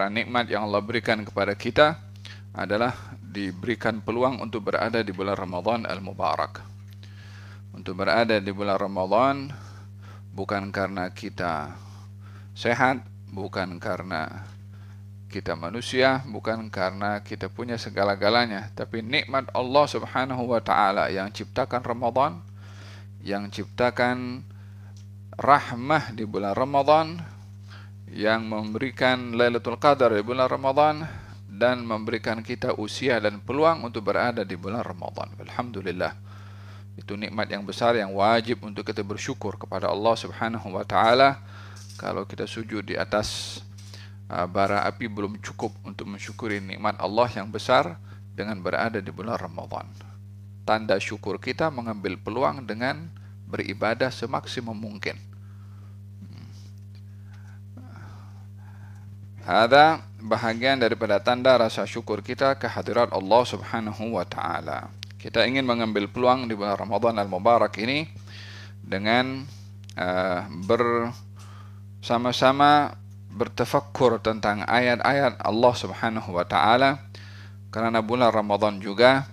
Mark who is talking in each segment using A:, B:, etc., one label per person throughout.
A: antara nikmat yang Allah berikan kepada kita adalah diberikan peluang untuk berada di bulan Ramadan al-Mubarak. Untuk berada di bulan Ramadan bukan karena kita sehat, bukan karena kita manusia, bukan karena kita punya segala-galanya, tapi nikmat Allah Subhanahu wa taala yang ciptakan Ramadan, yang ciptakan rahmah di bulan Ramadan, yang memberikan Lailatul Qadar di bulan Ramadan, dan memberikan kita usia dan peluang untuk berada di bulan Ramadan. Alhamdulillah. Itu nikmat yang besar yang wajib untuk kita bersyukur kepada Allah Subhanahu wa taala. Kalau kita sujud di atas bara api belum cukup untuk mensyukuri nikmat Allah yang besar dengan berada di bulan Ramadan. Tanda syukur kita mengambil peluang dengan beribadah semaksimum mungkin. Ada bahagian daripada tanda rasa syukur kita kehadirat Allah Subhanahu wa taala. Kita ingin mengambil peluang di bulan Ramadan al-Mubarak ini dengan bersama-sama bertafakkur tentang ayat-ayat Allah Subhanahu wa taala, karena bulan Ramadan juga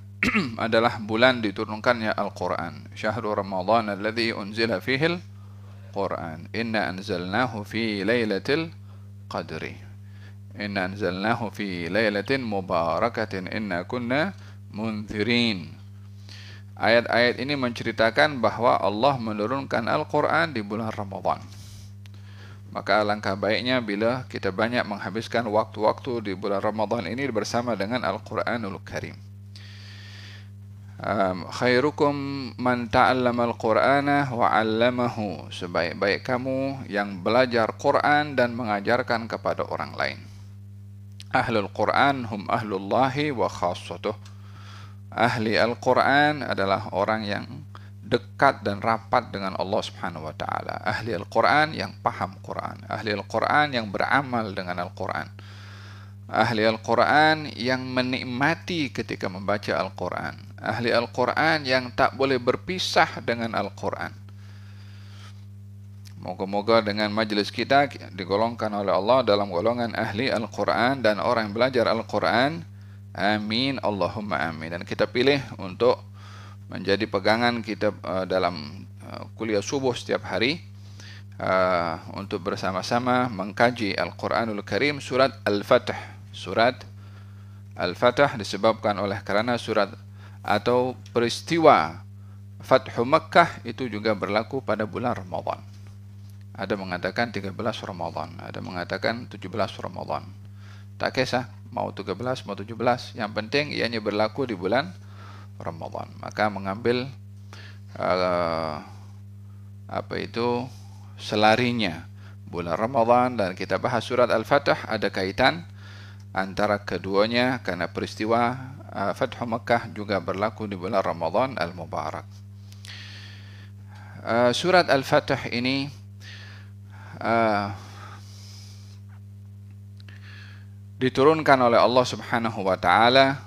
A: adalah bulan diturunkannya Al-Quran. Syahrul Ramadan alladzi unzila fihi al-Quran. Inna anzalnahu fi lailatul qadri. Inna anzalnahu fi lailatin mubarakatin inna kunna munzirin. Ayat-ayat ini menceritakan bahwa Allah menurunkan Al-Quran di bulan Ramadan. Maka alangkah baiknya bila kita banyak menghabiskan waktu-waktu di bulan Ramadan ini bersama dengan Al-Quranul Karim. Khairukum man ta'allama al-Qur'ana wa 'allamahu. Sebaik-baik kamu yang belajar Quran dan mengajarkan kepada orang lain. Ahlul Quran hum ahlullahi wa khassatuh. Ahli Al-Quran adalah orang yang dekat dan rapat dengan Allah Subhanahu wa taala. Ahli Al-Quran yang paham Quran. Ahli Al-Quran yang beramal dengan Al-Quran. Ahli Al-Quran yang menikmati ketika membaca Al-Quran. Ahli Al-Quran yang tak boleh berpisah dengan Al-Quran. Moga-moga dengan majlis kita digolongkan oleh Allah dalam golongan ahli Al-Quran dan orang yang belajar Al-Quran. Amin, Allahumma amin. Dan kita pilih untuk menjadi pegangan kita dalam kuliah subuh setiap hari, untuk bersama-sama mengkaji Al-Quranul Karim surat Al-Fatih. Surat Al-Fatih disebabkan oleh karena surat atau peristiwa Fathu Makkah itu juga berlaku pada bulan Ramadan. Ada mengatakan 13 Ramadan, ada mengatakan 17 Ramadan. Tak kisah, mau 13, mau 17, yang penting ianya berlaku di bulan Ramadan. Maka mengambil selarinya bulan Ramadan dan kita bahas surat Al-Fatih, ada kaitan antara keduanya karena peristiwa Fathu Makkah juga berlaku di bulan Ramadan Al-Mubarak. Surat Al-Fatih ini diturunkan oleh Allah Subhanahu wa taala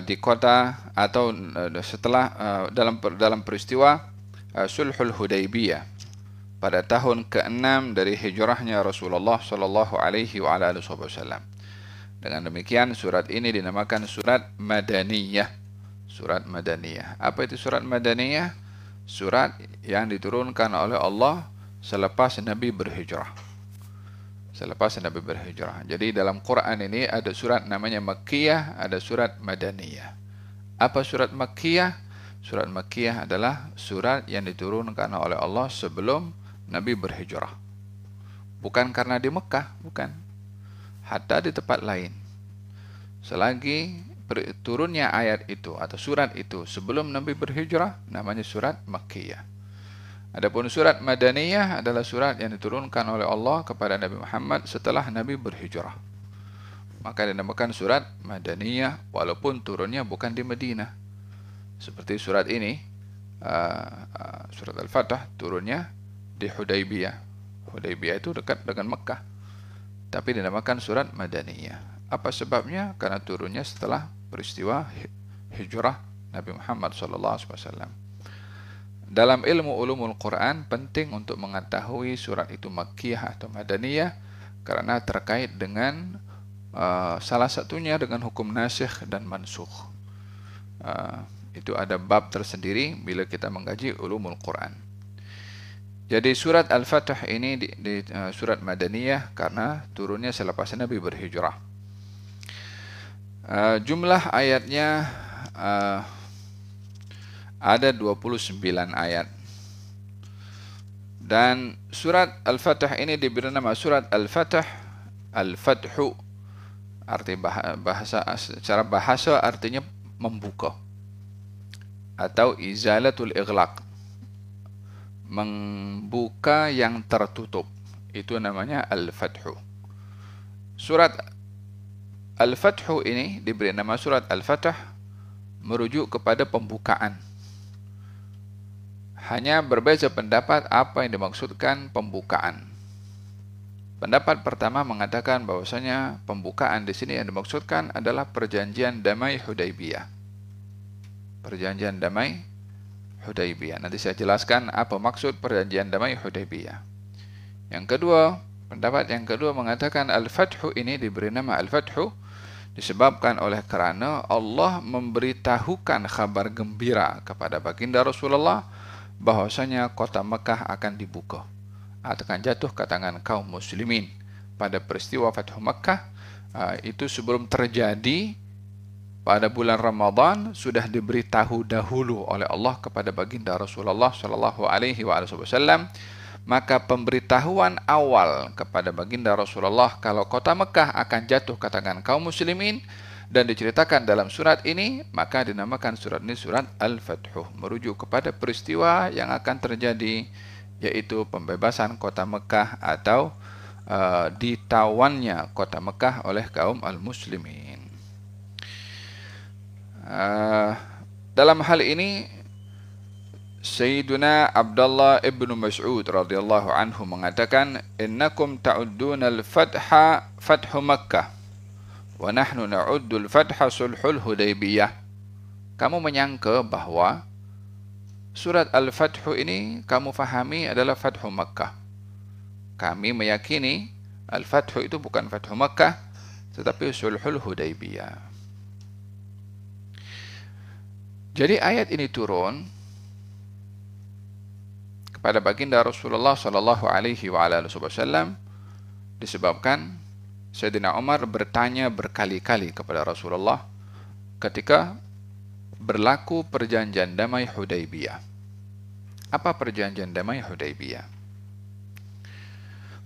A: di kota atau setelah dalam peristiwa Sulhul Hudaybiyah pada tahun ke-6 dari hijrahnya Rasulullah sallallahu alaihi wa alihi wasallam. Dengan demikian surat ini dinamakan surat Madaniyah. Surat Madaniyah. Apa itu surat Madaniyah? Surat yang diturunkan oleh Allah selepas Nabi berhijrah. Selepas Nabi berhijrah. Jadi dalam Quran ini ada surat namanya Makkiyah, ada surat Madaniyah. Apa surat Makkiyah? Surat Makkiyah adalah surat yang diturunkan oleh Allah sebelum Nabi berhijrah. Bukan karena di Mekah, bukan. Hatta di tempat lain. Selagi turunnya ayat itu atau surat itu sebelum Nabi berhijrah, namanya surat Makkiyah. Adapun surat Madaniyah adalah surat yang diturunkan oleh Allah kepada Nabi Muhammad setelah Nabi berhijrah. Maka dinamakan surat Madaniyah walaupun turunnya bukan di Madinah. Seperti surat ini, surat Al-Fatih turunnya di Hudaybiyah. Hudaybiyah itu dekat dengan Mekah. Tapi dinamakan surat Madaniyah. Apa sebabnya? Karena turunnya setelah peristiwa hijrah Nabi Muhammad SAW. Dalam ilmu ulumul Quran penting untuk mengetahui surat itu Makkiyah atau Madaniyah karena terkait dengan salah satunya dengan hukum nasikh dan mansukh. Itu ada bab tersendiri bila kita mengkaji ulumul Quran. Jadi surat Al-Fatih ini surat Madaniyah karena turunnya selepas Nabi berhijrah. Jumlah ayatnya ada 29 ayat. Dan surat Al-Fatih ini diberi nama surat Al-Fatih, Al-Fathu. Arti bahasa secara bahasa artinya membuka atau izalatul ighlaq, membuka yang tertutup. Itu namanya Al-Fathu. Surat Al-Fathu ini diberi nama surat Al-Fatih merujuk kepada pembukaan. Hanya berbeza pendapat apa yang dimaksudkan pembukaan. Pendapat pertama mengatakan bahwasanya pembukaan di sini yang dimaksudkan adalah perjanjian damai Hudaybiyah. Perjanjian damai Hudaybiyah. Nanti saya jelaskan apa maksud perjanjian damai Hudaybiyah. Yang kedua, pendapat yang kedua mengatakan Al-Fathu ini diberi nama Al-Fathu disebabkan oleh karena Allah memberitahukan kabar gembira kepada baginda Rasulullah bahwasanya kota Mekah akan dibuka, akan jatuh ke tangan kaum muslimin. Pada peristiwa Fathu Mekah itu sebelum terjadi pada bulan Ramadan sudah diberitahu dahulu oleh Allah kepada baginda Rasulullah sallallahu alaihi wasallam. Maka pemberitahuan awal kepada baginda Rasulullah kalau kota Mekah akan jatuh ke tangan kaum muslimin dan diceritakan dalam surat ini, maka dinamakan surat ini surat Al-Fathu, merujuk kepada peristiwa yang akan terjadi, yaitu pembebasan kota Mekah atau ditawannya kota Mekah oleh kaum al-muslimin. Dalam hal ini Sayyiduna Abdullah ibn Mas'ud radhiyallahu anhu mengatakan, innakum ta'udduna al-fatha fathu Makkah wa nahnu na'uddu al-fatha sulhul Hudaybiyah. Kamu menyangka bahwa surat Al-Fathu ini kamu fahami adalah Fathu Makkah. Kami meyakini Al-Fathu itu bukan Fathu Makkah tetapi sulhul Hudaybiyah. Jadi ayat ini turun kepada baginda Rasulullah sallallahu alaihi wasallam disebabkan Sayyidina Umar bertanya berkali-kali kepada Rasulullah ketika berlaku perjanjian damai Hudaybiyah. Apa perjanjian damai Hudaybiyah?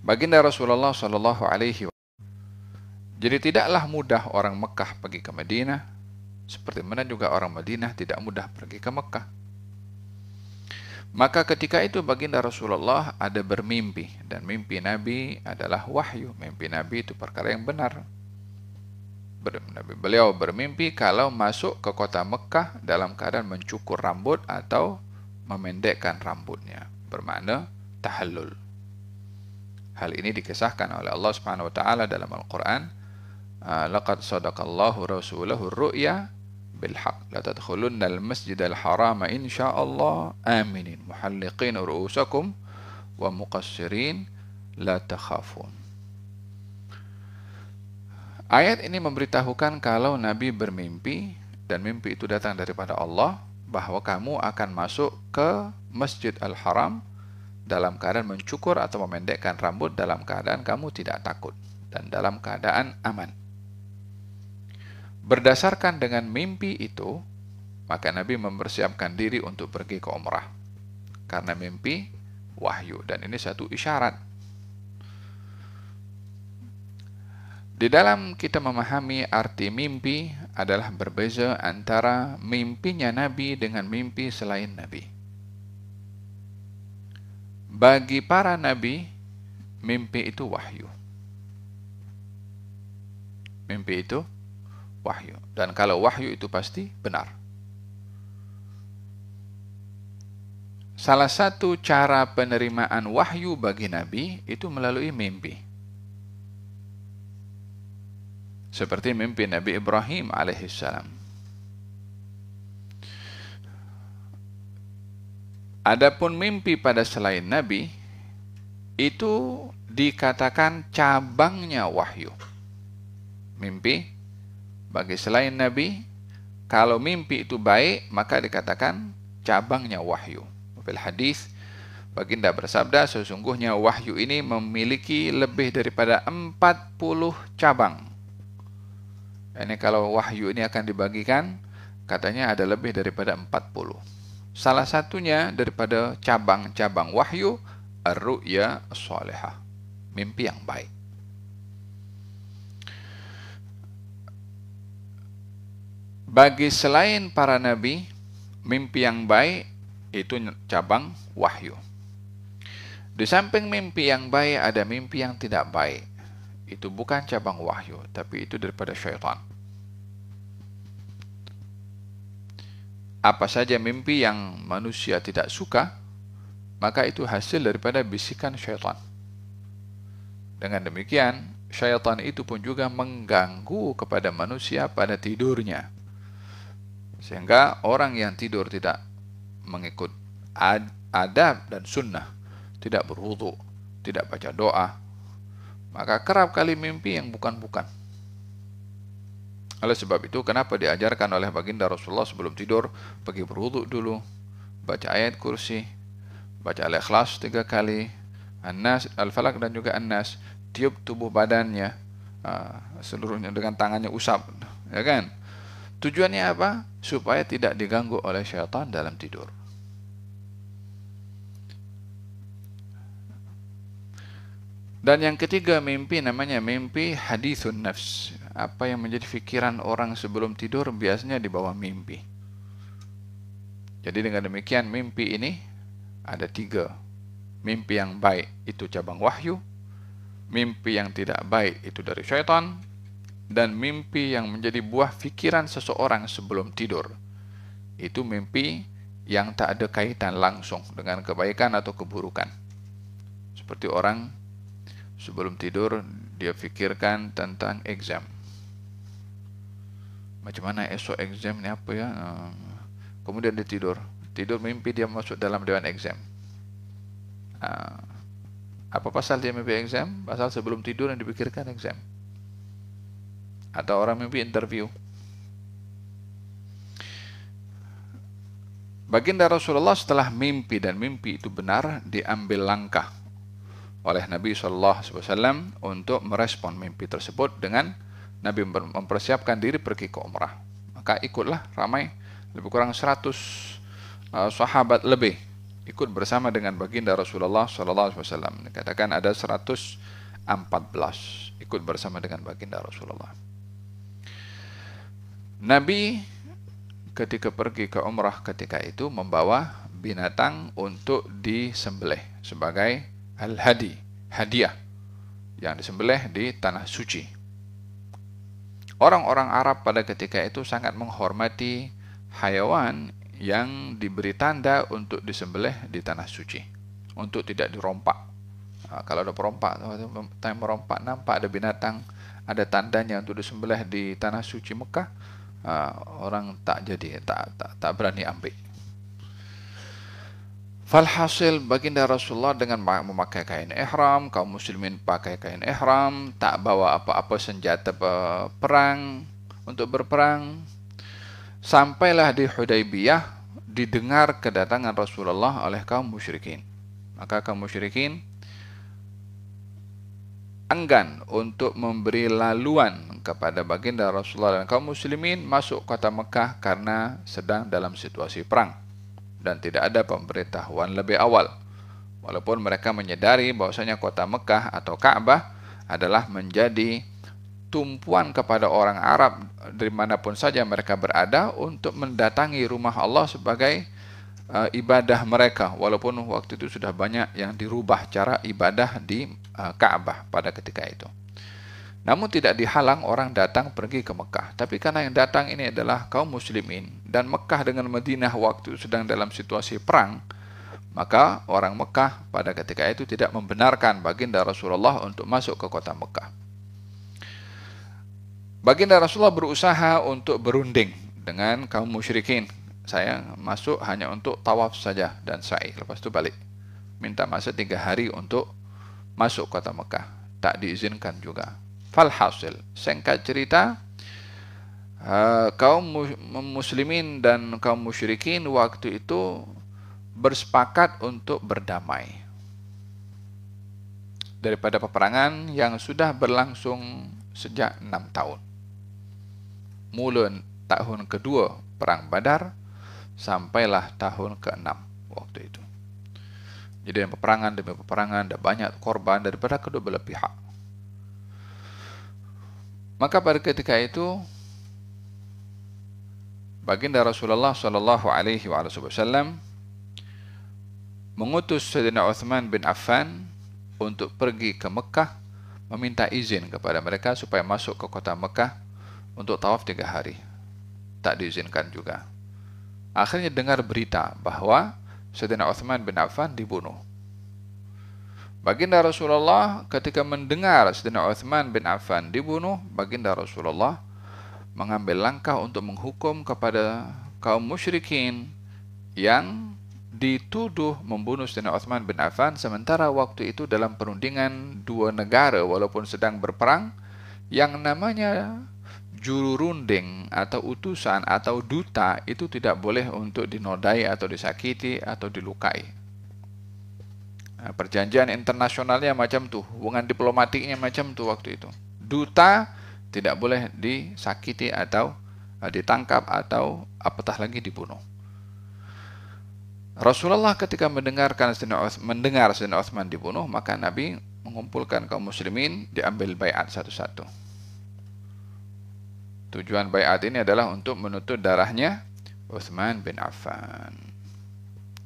A: Baginda Rasulullah sallallahu alaihi wasallam, jadi tidaklah mudah orang Mekah pergi ke Madinah, seperti mana juga orang Madinah tidak mudah pergi ke Mekah. Maka ketika itu baginda Rasulullah ada bermimpi, dan mimpi Nabi adalah wahyu. Mimpi Nabi itu perkara yang benar. Beliau bermimpi kalau masuk ke kota Mekah dalam keadaan mencukur rambut atau memendekkan rambutnya, bermakna tahallul. Hal ini dikisahkan oleh Allah Subhanahu wa taala dalam Al-Qur'an, laqad sadaqallahu rasulahu ar-ru'ya بالحق لا تدخلن المسجد الحرام إن شاء الله آمنين محلقين رؤوسكم ومقصرين لا تخافون. Ayat ini memberitahukan kalau Nabi bermimpi dan mimpi itu datang daripada Allah bahwa kamu akan masuk ke Masjid Al-Haram dalam keadaan mencukur atau memendekkan rambut dalam keadaan kamu tidak takut dan dalam keadaan aman. Berdasarkan dengan mimpi itu, maka Nabi mempersiapkan diri untuk pergi ke umrah. Karena mimpi wahyu, dan ini satu isyarat. Di dalam kita memahami arti mimpi adalah berbeza antara mimpinya Nabi dengan mimpi selain Nabi. Bagi para Nabi, mimpi itu wahyu. Mimpi itu wahyu. Dan kalau wahyu itu pasti benar. Salah satu cara penerimaan wahyu bagi Nabi itu melalui mimpi. Seperti mimpi Nabi Ibrahim alaihissalam. Adapun mimpi pada selain Nabi itu dikatakan cabangnya wahyu. Mimpi bagi selain Nabi, kalau mimpi itu baik, maka dikatakan cabangnya wahyu. Fil hadis, baginda bersabda, sesungguhnya wahyu ini memiliki lebih daripada 40 cabang. Ini kalau wahyu ini akan dibagikan, katanya ada lebih daripada 40. Salah satunya daripada cabang-cabang wahyu, ar-ru'ya as-salihah, mimpi yang baik. Bagi selain para nabi, mimpi yang baik itu cabang wahyu. Di samping mimpi yang baik, ada mimpi yang tidak baik. Itu bukan cabang wahyu, tapi itu daripada syaitan. Apa saja mimpi yang manusia tidak suka, maka itu hasil daripada bisikan syaitan. Dengan demikian, syaitan itu pun juga mengganggu kepada manusia pada tidurnya. Sehingga orang yang tidur tidak mengikut adab dan sunnah, tidak berwudu, tidak baca doa, maka kerap kali mimpi yang bukan-bukan. Oleh sebab itu, kenapa diajarkan oleh baginda Rasulullah sebelum tidur, pergi berwudu dulu, baca ayat kursi, baca al-ikhlas 3 kali, an-nas, al-falak dan juga an-nas, tiup tubuh badannya, seluruhnya dengan tangannya usap, ya kan? Tujuannya apa? Supaya tidak diganggu oleh syaitan dalam tidur. Dan yang ketiga mimpi namanya mimpi hadithun nafs. Apa yang menjadi pikiran orang sebelum tidur biasanya di bawah mimpi. Jadi dengan demikian mimpi ini ada 3. Mimpi yang baik itu cabang wahyu, mimpi yang tidak baik itu dari syaitan, dan mimpi yang menjadi buah pikiran seseorang sebelum tidur. Itu mimpi yang tak ada kaitan langsung dengan kebaikan atau keburukan. Seperti orang sebelum tidur dia pikirkan tentang exam. Macam mana esok exam ni apa ya? Kemudian dia tidur mimpi dia masuk dalam dewan exam. Apa pasal dia mimpi exam? Pasal sebelum tidur yang dipikirkan exam. Atau orang mimpi interview. Baginda Rasulullah setelah mimpi dan mimpi itu benar, diambil langkah oleh Nabi SAW untuk merespon mimpi tersebut dengan Nabi mempersiapkan diri pergi ke umrah. Maka ikutlah ramai, lebih kurang 100 sahabat lebih ikut bersama dengan baginda Rasulullah SAW. Dikatakan ada 114 ikut bersama dengan baginda Rasulullah. Nabi ketika pergi ke umrah ketika itu membawa binatang untuk disembelih sebagai al-hadi, hadiah yang disembelih di tanah suci. Orang-orang Arab pada ketika itu sangat menghormati hayawan yang diberi tanda untuk disembelih di tanah suci, untuk tidak dirompak. Kalau ada perompak, merompak, nampak ada binatang, ada tandanya untuk disembelih di tanah suci Mekah, orang tak berani ambil. Falhasil baginda Rasulullah dengan memakai kain ihram, kaum muslimin pakai kain ihram, tak bawa apa-apa senjata perang untuk berperang. Sampailah di Hudaybiyah, didengar kedatangan Rasulullah oleh kaum musyrikin. Maka kaum musyrikin enggan untuk memberi laluan kepada baginda Rasulullah dan kaum muslimin masuk kota Mekah karena sedang dalam situasi perang dan tidak ada pemberitahuan lebih awal. Walaupun mereka menyadari bahwasanya kota Mekah atau Ka'bah adalah menjadi tumpuan kepada orang Arab dari manapun saja mereka berada untuk mendatangi rumah Allah sebagai ibadah mereka, walaupun waktu itu sudah banyak yang dirubah cara ibadah di Ka'bah pada ketika itu. Namun tidak dihalang orang datang pergi ke Mekah. Tapi karena yang datang ini adalah kaum muslimin dan Mekah dengan Madinah waktu sedang dalam situasi perang, maka orang Mekah pada ketika itu tidak membenarkan baginda Rasulullah untuk masuk ke kota Mekah. Baginda Rasulullah berusaha untuk berunding dengan kaum musyrikin. Saya masuk hanya untuk tawaf saja dan sa'i, lepas itu balik. Minta masa 3 hari untuk masuk kota Mekah, tak diizinkan juga. Falhasil, singkat cerita, kaum muslimin dan kaum musyrikin waktu itu bersepakat untuk berdamai daripada peperangan yang sudah berlangsung sejak 6 tahun. Mula tahun kedua perang Badar sampailah tahun ke-6 waktu itu. Jadi peperangan demi peperangan dan banyak korban daripada kedua belah pihak. Maka pada ketika itu baginda Rasulullah sallallahu alaihi wasallam mengutus Sayyidina Uthman bin Affan untuk pergi ke Mekah meminta izin kepada mereka supaya masuk ke kota Mekah untuk tawaf 3 hari. Tak diizinkan juga. Akhirnya dengar berita bahwa Sayyidina Uthman bin Affan dibunuh. Baginda Rasulullah ketika mendengar Sayyidina Uthman bin Affan dibunuh, baginda Rasulullah mengambil langkah untuk menghukum kepada kaum musyrikin yang dituduh membunuh Sayyidina Uthman bin Affan, sementara waktu itu dalam perundingan dua negara walaupun sedang berperang, yang namanya juru runding atau utusan atau duta itu tidak boleh untuk dinodai atau disakiti atau dilukai. Perjanjian internasionalnya macam tuh, hubungan diplomatiknya macam tuh waktu itu. Duta tidak boleh disakiti atau ditangkap atau apatah lagi dibunuh. Rasulullah ketika mendengar Sayyidina Uthman dibunuh, maka Nabi mengumpulkan kaum muslimin, diambil baiat satu-satu. Tujuan baiat ini adalah untuk menuntut darahnya Uthman bin Affan.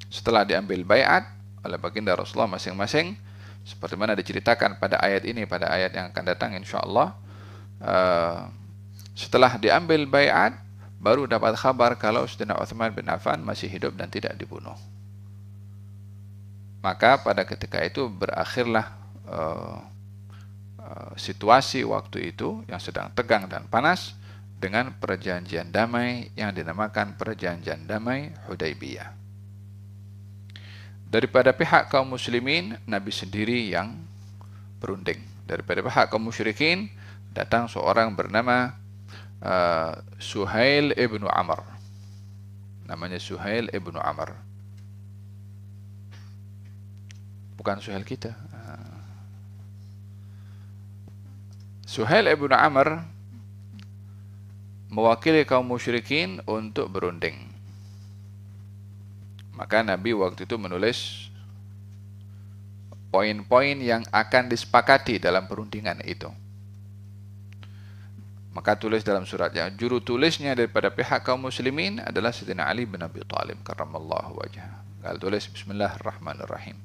A: Setelah diambil baiat oleh baginda Rasulullah masing-masing, seperti mana diceritakan pada ayat ini, pada ayat yang akan datang insyaallah, setelah diambil baiat baru dapat kabar kalau Sayyidina Uthman bin Affan masih hidup dan tidak dibunuh. Maka pada ketika itu berakhirlah situasi waktu itu yang sedang tegang dan panas dengan perjanjian damai yang dinamakan perjanjian damai Hudaybiyah. Daripada pihak kaum muslimin, Nabi sendiri yang berunding. Daripada pihak kaum musyrikin, datang seorang bernama Suhail ibnu Amr. Namanya Suhail ibnu Amr. Bukan Suhail kita. Suhail ibnu Amr mewakili kaum musyrikin untuk berunding. Maka Nabi waktu itu menulis poin-poin yang akan disepakati dalam perundingan itu. Maka tulis dalam suratnya, juru tulisnya daripada pihak kaum muslimin adalah Sayyidina Ali bin Abi Thalib karramallahu wajhah. Kalau tulis Bismillahirrahmanirrahim.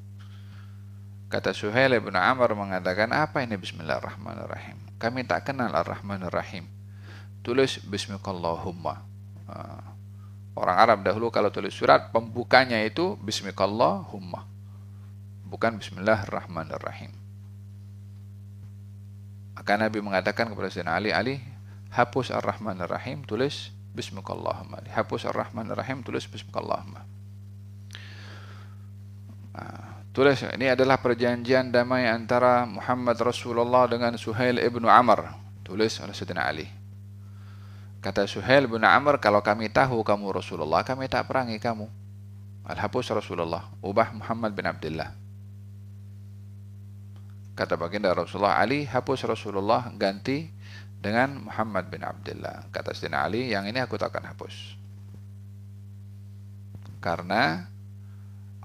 A: Kata Suhail bin Amr mengatakan, apa ini Bismillahirrahmanirrahim? Kami tak kenal Ar-Rahmanir-Rahim. Tulis Bismikallahumma. Orang Arab dahulu kalau tulis surat, pembukanya itu Bismikallahumma, bukan Bismillahirrahmanirrahim. Maka Nabi mengatakan kepada Sayyidina Ali, Ali, hapus Ar-Rahmanir-Rahim, tulis Bismikallahumma. Hapus Ar-Rahmanir-Rahim, tulis Bismikallahumma. Tulis, ini adalah perjanjian damai antara Muhammad Rasulullah dengan Suhail ibnu Amr. Tulis oleh Sayyidina Ali. Kata Suhail bin Amr, kalau kami tahu kamu Rasulullah, kami tak perangi kamu. Al-hapus Rasulullah, ubah Muhammad bin Abdullah. Kata baginda Rasulullah, Ali, hapus Rasulullah, ganti dengan Muhammad bin Abdullah. Kata Sayyidina Ali, yang ini aku tak akan hapus. Karena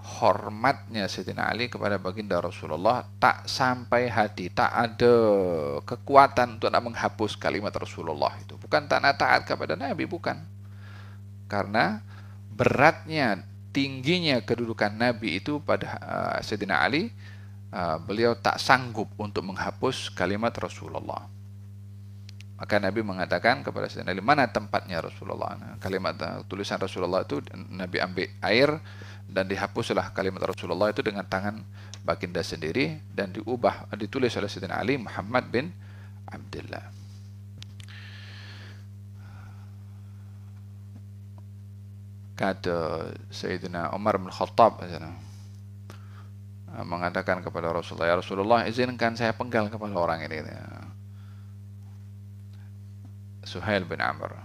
A: hormatnya Sayyidina Ali kepada baginda Rasulullah tak sampai hati, tak ada kekuatan untuk nak menghapus kalimat Rasulullah itu. Bukan tak nak taat kepada Nabi, bukan. Karena beratnya, tingginya kedudukan Nabi itu pada Sayyidina Ali, beliau tak sanggup untuk menghapus kalimat Rasulullah. Maka Nabi mengatakan kepada Sayyidina Ali, mana tempatnya Rasulullah? Kalimat tulisan Rasulullah itu Nabi ambil air dan dihapuslah kalimat Rasulullah itu dengan tangan baginda sendiri dan diubah, ditulis oleh Sayyidina Ali Muhammad bin Abdullah. Kata Sayyidina Umar bin Khattab, mengatakan kepada Rasulullah, ya Rasulullah, izinkan saya penggal kepala orang ini. Suhail bin Amr.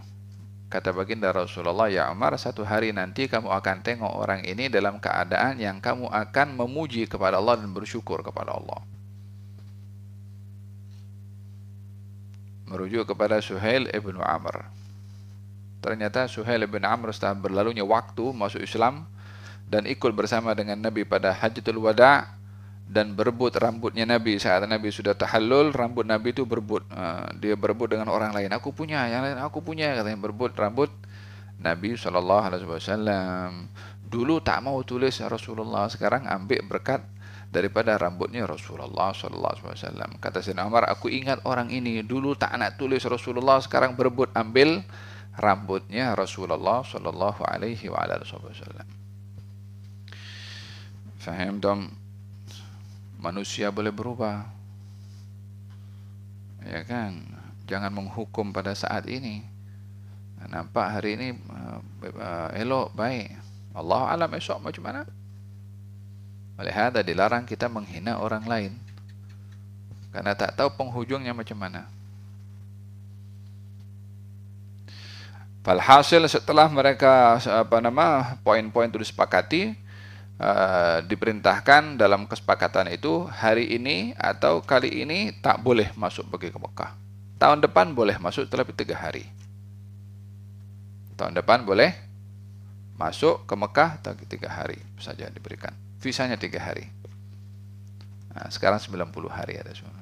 A: Kata baginda Rasulullah, ya Umar, satu hari nanti kamu akan tengok orang ini dalam keadaan yang kamu akan memuji kepada Allah dan bersyukur kepada Allah. Merujuk kepada Suhail ibn Amr. Ternyata Suhail ibn Amr setelah berlalunya waktu masuk Islam dan ikut bersama dengan Nabi pada Hajjatul Wada dan berebut rambutnya Nabi. Saat Nabi sudah tahallul, rambut Nabi itu berebut. Dia berebut dengan orang lain. Aku punya, yang lain aku punya, katanya, berebut rambut Nabi SAW. Dulu tak mau tulis Rasulullah, sekarang ambil berkat daripada rambutnya Rasulullah SAW. Kata Sayyidina Umar, aku ingat orang ini, dulu tak nak tulis Rasulullah, sekarang berebut ambil rambutnya Rasulullah SAW. Faham dong? Manusia boleh berubah, ya kan? Jangan menghukum pada saat ini. Nampak hari ini elok, baik, Allah alam esok macam mana. Oleh hada dilarang kita menghina orang lain, karena tak tahu penghujungnya macam mana. Falhasil setelah mereka poin-poin itu disepakati, diperintahkan dalam kesepakatan itu hari ini atau kali ini tak boleh masuk pergi ke Mekah. Tahun depan boleh masuk setelah 3 hari. Tahun depan boleh masuk ke Mekah 3 hari saja diberikan. Visanya 3 hari. Nah, sekarang 90 hari ada semua.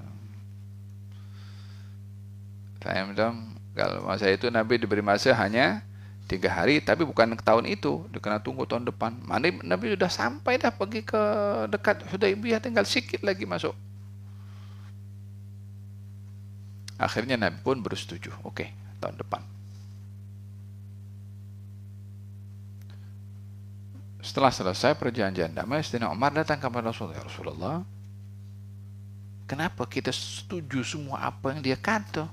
A: Faham dong? Kalau masa itu Nabi diberi masa hanya 3 hari, tapi bukan tahun itu, dia kena tunggu tahun depan. Mana Nabi sudah sampai dah pergi ke dekat Hudaybiyah, tinggal sikit lagi masuk. Akhirnya Nabi pun bersetuju, oke, tahun depan. Setelah selesai perjanjian damai, Sayyidina Umar datang kepada Rasulullah, ya Rasulullah, kenapa kita setuju semua apa yang dia kata?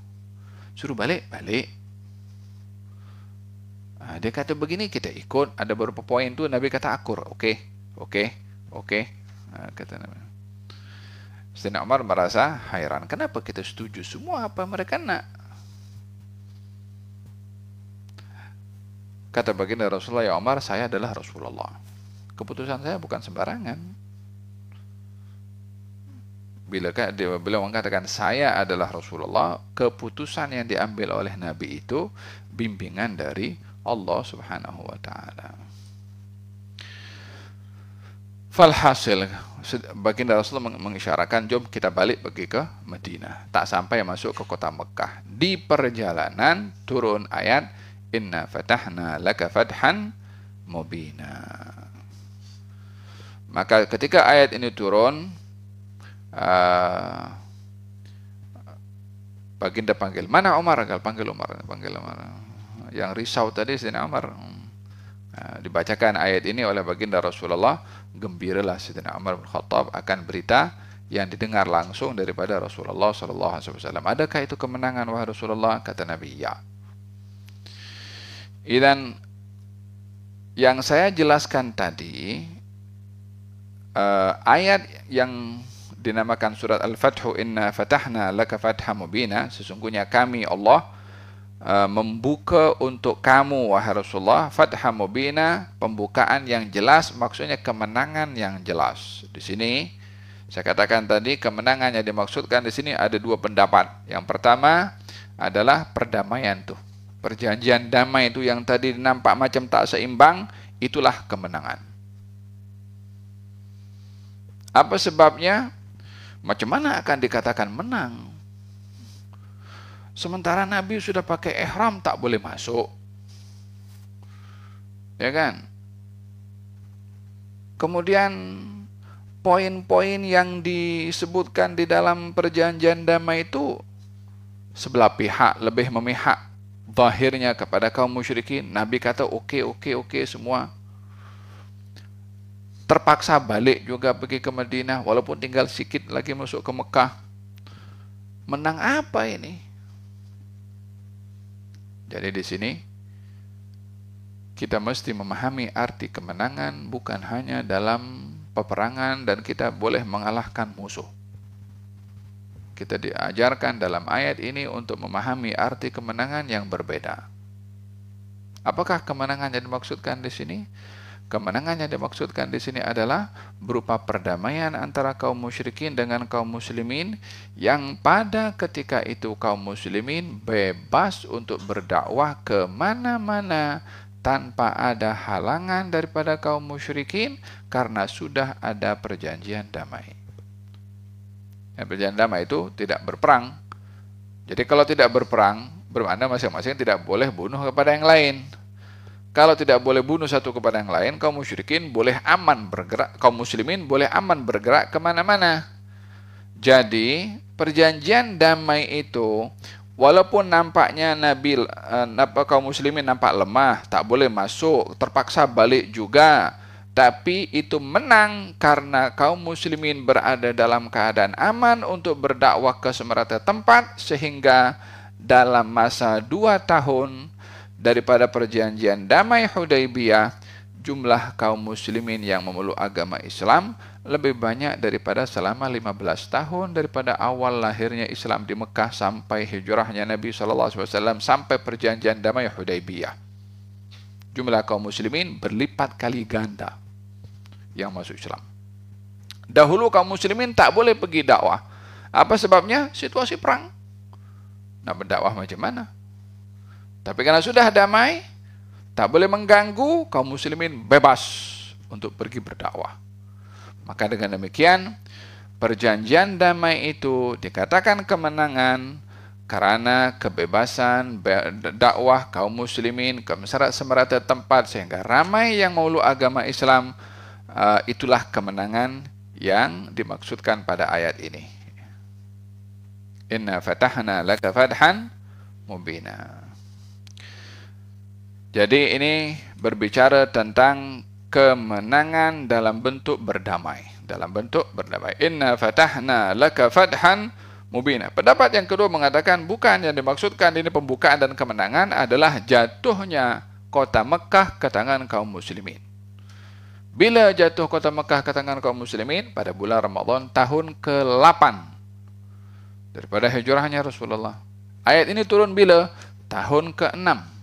A: Suruh balik. Dia kata begini, kita ikut. Ada beberapa poin tu Nabi kata akur. Okey. Kata Nabi. Sayyidina Umar merasa hairan. Kenapa kita setuju semua apa mereka nak? Kata baginda Rasulullah, ya Umar, saya adalah Rasulullah. Keputusan saya bukan sembarangan. Bila beliau mengatakan saya adalah Rasulullah, keputusan yang diambil oleh Nabi itu bimbingan dari Allah Subhanahu wa taala. Falhasil, baginda Rasulullah mengisyaratkan, jom kita balik pergi ke Madinah. Tak sampai masuk ke kota Mekah. Di perjalanan turun ayat Inna fatahna laka fathan mubina. Maka ketika ayat ini turun, baginda panggil, mana Umar? Panggil Umar. Yang risau tadi Sayyidina Umar. Dibacakan ayat ini oleh baginda Rasulullah, gembiralah Sayyidina Umar bin Khattab akan berita yang didengar langsung daripada Rasulullah SAW. Adakah itu kemenangan wahai Rasulullah? Kata Nabi, ya. Dan yang saya jelaskan tadi, ayat yang dinamakan surat Al-Fathu, Inna fatahna laka fatha mubina, sesungguhnya kami Allah membuka untuk kamu wahai Rasulullah fatha mubina, pembukaan yang jelas, maksudnya kemenangan yang jelas. Di sini saya katakan tadi, kemenangan yang dimaksudkan di sini ada 2 pendapat. Yang pertama adalah perdamaian tuh, perjanjian damai itu yang tadi nampak macam tak seimbang, itulah kemenangan. Apa sebabnya? Macam mana akan dikatakan menang? Sementara Nabi sudah pakai ihram, tak boleh masuk. Ya kan? Kemudian poin-poin yang disebutkan di dalam perjanjian damai itu, sebelah pihak lebih memihak zahirnya kepada kaum musyrikin. Nabi kata okey semua. Terpaksa balik juga pergi ke Madinah, walaupun tinggal sikit lagi masuk ke Mekah. Menang apa ini? Jadi di sini kita mesti memahami arti kemenangan bukan hanya dalam peperangan dan kita boleh mengalahkan musuh. Kita diajarkan dalam ayat ini untuk memahami arti kemenangan yang berbeda. Apakah kemenangan yang dimaksudkan di sini? Kemenangan yang dimaksudkan di sini adalah berupa perdamaian antara kaum musyrikin dengan kaum muslimin, yang pada ketika itu kaum muslimin bebas untuk berdakwah ke mana-mana tanpa ada halangan daripada kaum musyrikin karena sudah ada perjanjian damai. Perjanjian damai itu tidak berperang. Jadi kalau tidak berperang, bermakna masing-masing tidak boleh bunuh kepada yang lain. Kalau tidak boleh bunuh satu kepada yang lain, kaum musyrikin boleh aman bergerak, kaum muslimin boleh aman bergerak kemana-mana. Jadi perjanjian damai itu, walaupun nampaknya kaum muslimin nampak lemah, tak boleh masuk, terpaksa balik juga, tapi itu menang karena kaum muslimin berada dalam keadaan aman untuk berdakwah ke semerata tempat, sehingga dalam masa 2 tahun daripada perjanjian damai Hudaybiyah, jumlah kaum muslimin yang memeluk agama Islam lebih banyak daripada selama 15 tahun daripada awal lahirnya Islam di Mekah sampai hijrahnya Nabi SAW sampai perjanjian damai Hudaybiyah. Jumlah kaum muslimin berlipat kali ganda yang masuk Islam. Dahulu kaum muslimin tak boleh pergi dakwah. Apa sebabnya? Situasi perang. Nak berdakwah macam mana? Tapi karena sudah damai, tak boleh mengganggu, kaum muslimin bebas untuk pergi berdakwah. Maka dengan demikian, perjanjian damai itu dikatakan kemenangan karena kebebasan dakwah kaum muslimin ke semerata tempat sehingga ramai yang memeluk agama Islam. Itulah kemenangan yang dimaksudkan pada ayat ini. Inna fatahna laka fathan mubina. Jadi ini berbicara tentang kemenangan dalam bentuk berdamai. Dalam bentuk berdamai. Inna fatahna laka fathan mubina. Pendapat yang kedua mengatakan bukan, yang dimaksudkan ini pembukaan dan kemenangan adalah jatuhnya kota Mekah ke tangan kaum muslimin. Bila jatuh kota Mekah ke tangan kaum muslimin? Pada bulan Ramadan tahun ke-8 daripada hijrahnya Rasulullah. Ayat ini turun bila? Tahun ke-6.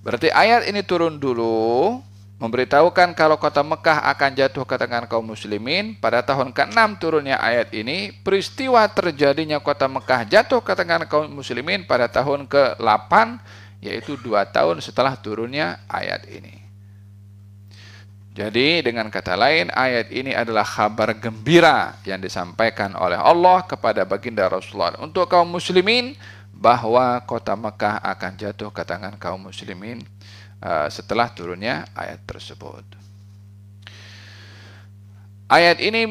A: Berarti ayat ini turun dulu memberitahukan kalau kota Mekah akan jatuh ke tangan kaum muslimin. Pada tahun ke-6 turunnya ayat ini, peristiwa terjadinya kota Mekah jatuh ke tangan kaum muslimin pada tahun ke-8, yaitu 2 tahun setelah turunnya ayat ini. Jadi dengan kata lain, ayat ini adalah kabar gembira yang disampaikan oleh Allah kepada baginda Rasulullah untuk kaum muslimin, bahwa kota Mekah akan jatuh ke tangan kaum muslimin setelah turunnya ayat tersebut. Ayat ini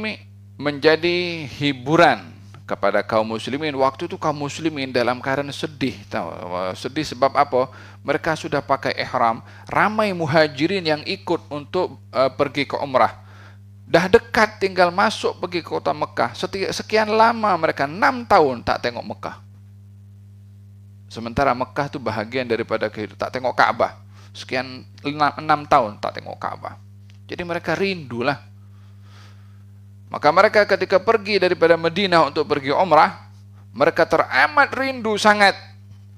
A: menjadi hiburan kepada kaum muslimin. Waktu itu kaum muslimin dalam keadaan sedih. Sedih sebab apa? Mereka sudah pakai ihram. Ramai muhajirin yang ikut untuk pergi ke umrah. Dah dekat tinggal masuk pergi ke kota Mekah. Sekian lama mereka 6 tahun tak tengok Mekah. Sementara Mekah itu bahagian daripada kehidupan. Tak tengok Ka'bah. Sekian 6 tahun tak tengok Ka'bah. Jadi mereka rindulah. Maka mereka ketika pergi daripada Madinah untuk pergi umrah, mereka teramat rindu sangat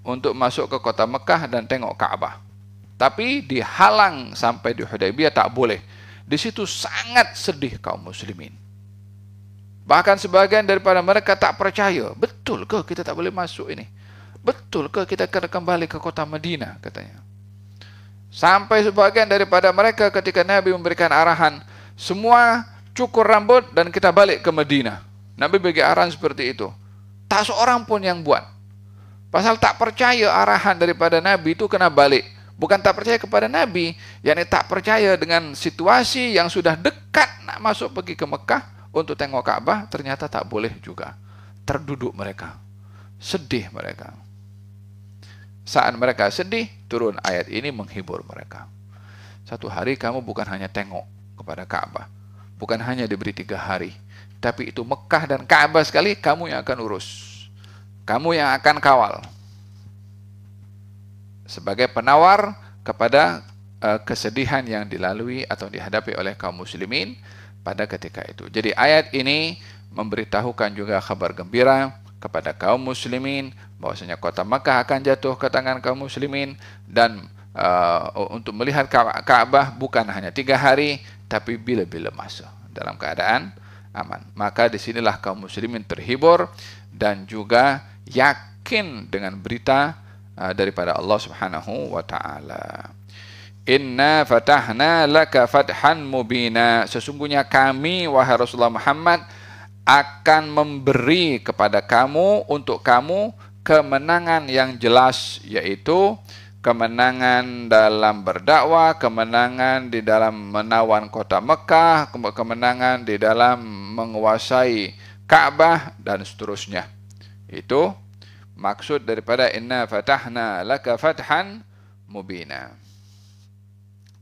A: untuk masuk ke kota Mekah dan tengok Ka'bah. Tapi dihalang sampai di Hudaybiyah, tak boleh. Di situ sangat sedih kaum muslimin. Bahkan sebagian daripada mereka tak percaya. Betul ke kita tak boleh masuk ini? Betul ke kita kena kembali ke kota Madinah, katanya. Sampai sebagian daripada mereka ketika Nabi memberikan arahan, semua cukur rambut dan kita balik ke Madinah. Nabi bagi arahan seperti itu. Tak seorang pun yang buat. Pasal tak percaya arahan daripada Nabi itu kena balik. Bukan tak percaya kepada Nabi, yakni tak percaya dengan situasi yang sudah dekat nak masuk pergi ke Mekah untuk tengok Ka'bah, ternyata tak boleh juga. Terduduk mereka. Sedih mereka. Saat mereka sedih, turun ayat ini menghibur mereka. Satu hari kamu bukan hanya tengok kepada Ka'bah, bukan hanya diberi 3 hari, tapi itu Mekah dan Ka'bah sekali kamu yang akan urus. Kamu yang akan kawal. Sebagai penawar kepada kesedihan yang dilalui atau dihadapi oleh kaum muslimin pada ketika itu. Jadi ayat ini memberitahukan juga kabar gembira kepada kaum muslimin bahwasanya kota Makkah akan jatuh ke tangan kaum muslimin, dan untuk melihat Ka'bah bukan hanya 3 hari tapi bila-bila masa dalam keadaan aman. Maka disinilah kaum muslimin terhibur dan juga yakin dengan berita daripada Allah Subhanahu wa taala. Inna fatahna laka fathan mubina. Sesungguhnya kami, wahai Rasulullah Muhammad, akan memberi kepada kamu, untuk kamu, kemenangan yang jelas, yaitu kemenangan dalam berdakwah, kemenangan di dalam menawan kota Mekah, kemenangan di dalam menguasai Ka'bah, dan seterusnya. Itu maksud daripada inna fatahna laka fathan mubina.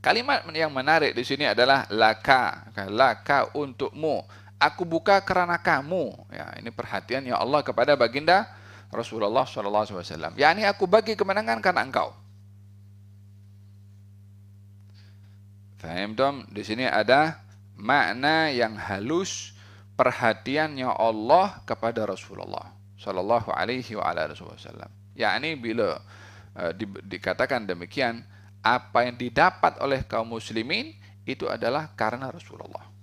A: Kalimat yang menarik di sini adalah laka, laka untukmu. Aku buka kerana kamu. Ya, ini perhatian ya Allah kepada baginda Rasulullah SAW. Yani aku bagi kemenangan karena engkau. Faham dong? Di sini ada makna yang halus, perhatiannya Allah kepada Rasulullah Sallallahu Alaihi Wasallam. Yani bila dikatakan demikian, apa yang didapat oleh kaum muslimin itu adalah karena Rasulullah.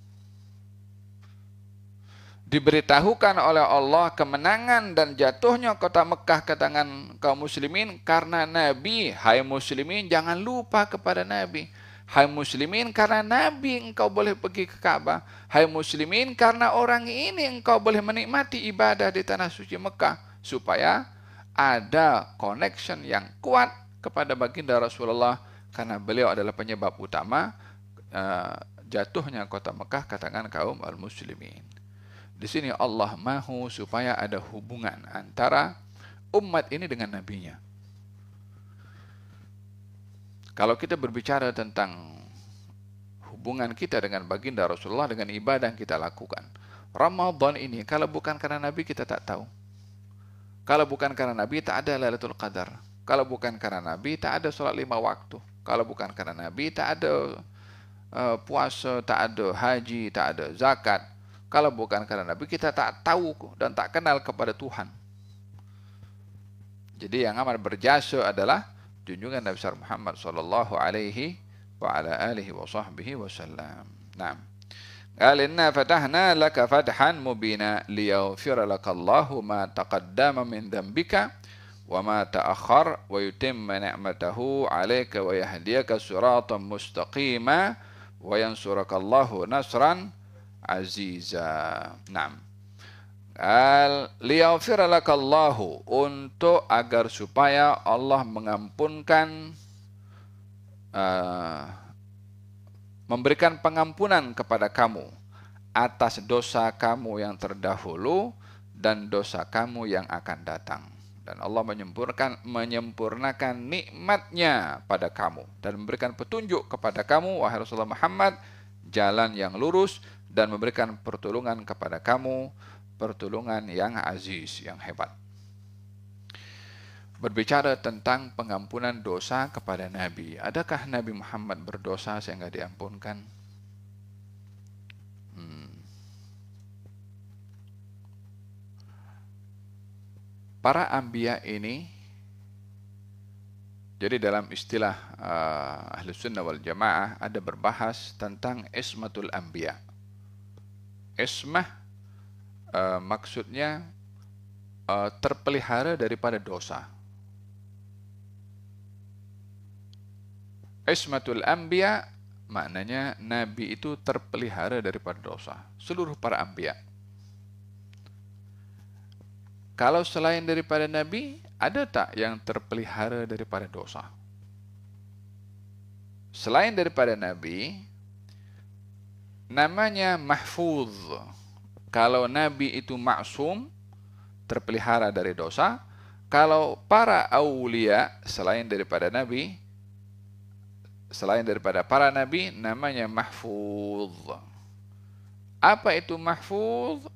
A: Diberitahukan oleh Allah kemenangan dan jatuhnya kota Mekah ke tangan kaum muslimin karena Nabi. Hai muslimin, jangan lupa kepada Nabi. Hai muslimin, karena Nabi engkau boleh pergi ke Ka'bah. Hai muslimin, karena orang ini engkau boleh menikmati ibadah di tanah suci Mekah. Supaya ada connection yang kuat kepada baginda Rasulullah, karena beliau adalah penyebab utama jatuhnya kota Mekah ke tangan kaum al-muslimin. Di sini Allah mahu supaya ada hubungan antara umat ini dengan nabinya. Kalau kita berbicara tentang hubungan kita dengan baginda Rasulullah, dengan ibadah yang kita lakukan, Ramadan ini kalau bukan karena Nabi kita tak tahu. Kalau bukan karena Nabi tak ada Lailatul Qadar. Kalau bukan karena Nabi tak ada sholat 5 waktu. Kalau bukan karena Nabi tak ada puasa, tak ada haji, tak ada zakat. Kalau bukan karena Nabi kita tak tahu dan tak kenal kepada Tuhan. Jadi yang amat berjasa adalah junjungan Nabi Muhammad sallallahu alaihi wa ala alihi wa sahbihi wasallam. Naam. Qal inna fatahna laka fathan mubina liyaghfira lakallahu ma taqaddama min dhanbika wa ma ta'akhkhar wa yutimma ni'matahu 'alaika wa yahdiyaka siratan mustaqima wa yansurakallahu nasran aziza. Naam. Liyaghfira lakallahu, untuk agar supaya Allah mengampunkan, memberikan pengampunan kepada kamu atas dosa kamu yang terdahulu dan dosa kamu yang akan datang. Dan Allah menyempurnakan nikmatnya pada kamu dan memberikan petunjuk kepada kamu, wahai Rasulullah Muhammad, jalan yang lurus, dan memberikan pertolongan kepada kamu, pertolongan yang aziz, yang hebat. Berbicara tentang pengampunan dosa kepada Nabi. Adakah Nabi Muhammad berdosa sehingga diampunkan? Para anbiya ini, jadi dalam istilah Ahlus Sunnah wal Jamaah ada berbahas tentang ismatul anbiya. Ismah maksudnya terpelihara daripada dosa. Ismatul anbiya maknanya Nabi itu terpelihara daripada dosa. Seluruh para anbiya. Kalau selain daripada Nabi, ada tak yang terpelihara daripada dosa? Selain daripada Nabi, namanya mahfuz. Kalau Nabi itu maksum, terpelihara dari dosa. Kalau para aulia selain daripada Nabi, selain daripada para Nabi, namanya mahfuz. Apa itu mahfuz?